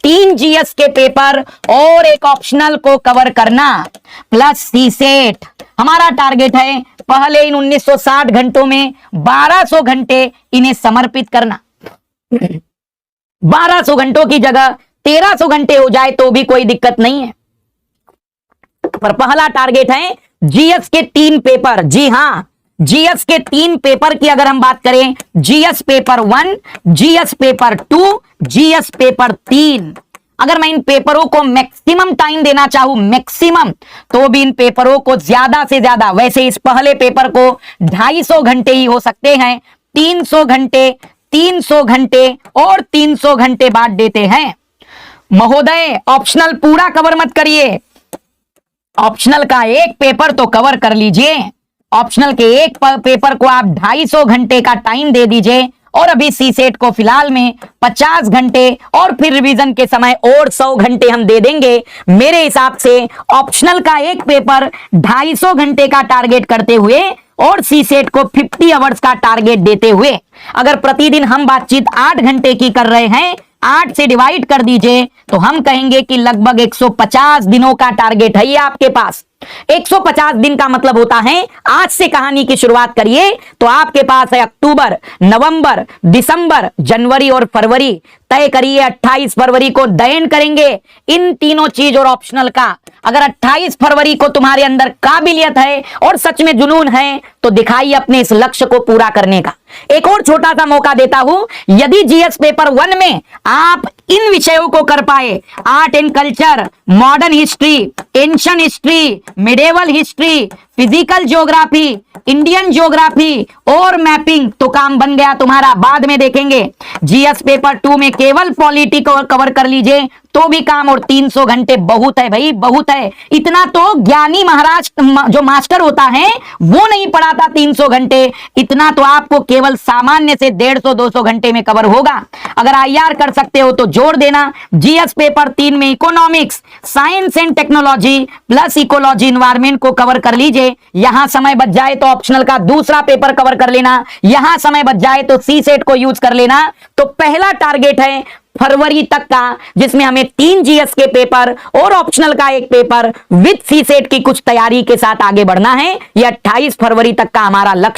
3 GS के paper और एक ऑप्शनल को कवर करना प्लस सीसेट। हमारा टारगेट है पहले इन 1960 घंटों में 1200 घंटे इन्हें समर्पित करना। 1200 घंटों की जगह 1300 घंटे हो जाए तो भी कोई दिक्कत नहीं है, पर पहला टारगेट है जीएस के 3 पेपर। जी हां, जीएस के 3 पेपर की अगर हम बात करें, GS paper 1, GS paper 2, GS paper 3, अगर मैं इन पेपरों को मैक्सिमम टाइम देना चाहूं, मैक्सिमम, तो भी इन पेपरों को ज्यादा से ज्यादा, वैसे इस पहले पेपर को 250 घंटे ही हो सकते हैं, 300 घंटे, 300 घंटे और 300 घंटे बांट देते हैं। महोदय ऑप्शनल पूरा कवर मत करिए, ऑप्शनल का एक पेपर तो कवर कर लीजिए। ऑप्शनल के एक पेपर को आप 250 घंटे का टाइम दे दीजिए और अभी सीसेट को फिलहाल में 50 घंटे और फिर रिवीजन के समय और 100 घंटे हम दे देंगे। मेरे हिसाब से ऑप्शनल का एक पेपर 250 घंटे का टारगेट करते हुए और सीसेट को 50 आवर्स का टारगेट देते हुए, अगर प्रतिदिन हम बातचीत 8 घंटे की कर रहे हैं, 8 से डिवाइड कर दीजिए तो हम कहेंगे कि लगभग 150 दिनों का टारगेट है ये आपके पास। 150 दिन का मतलब होता है आज से कहानी की शुरुआत करिए तो आपके पास है अक्टूबर, नवंबर, दिसंबर, जनवरी और फरवरी। तय करिए 28 फरवरी को दयन करेंगे इन तीनों चीज और ऑप्शनल का। अगर 28 फरवरी को तुम्हारे अंदर काबिलियत है और सच में जुनून है तो दिखाइए अपने इस लक्ष्य को पूरा करने का। एक और छोटा सा मौका देता हूं, यदि जीएस पेपर 1 में आप इन विषयों को कर पाए, art and culture, modern history, ancient history, medieval history, physical geography, Indian geography और मैपिंग, तो काम बन गया तुम्हारा। बाद में देखेंगे जीएस पेपर 2 में केवल पॉलिटी को कवर कर लीजिए तो भी काम, और 300 घंटे बहुत है भाई, बहुत है। इतना तो ज्ञानी महाराज जो मास्टर होता है वो नहीं पढ़ाता 300 घंटे, इतना तो आपको केवल सामान्य से 150-200 घंटे में कवर होगा। अगर आईआर कर सकते हो तो जोड़ देना। जीएस पेपर 3 में economics, science and technology plus ecology environment को कवर कर लीजिए। यहां समय बच जाए तो ऑप्शनल का दूसरा पेपर कवर कर लेना, यहां समय बच जाए तो सीसेट को यूज कर लेना। तो पहला टारगेट है फरवरी तक का, जिसमें हमें 3 जीएस के पेपर और ऑप्शनल का एक पेपर विद सीसेट की कुछ तैयारी के साथ आगे बढ़ना है। यह 28 फरवरी तक का हमारा लक्ष्य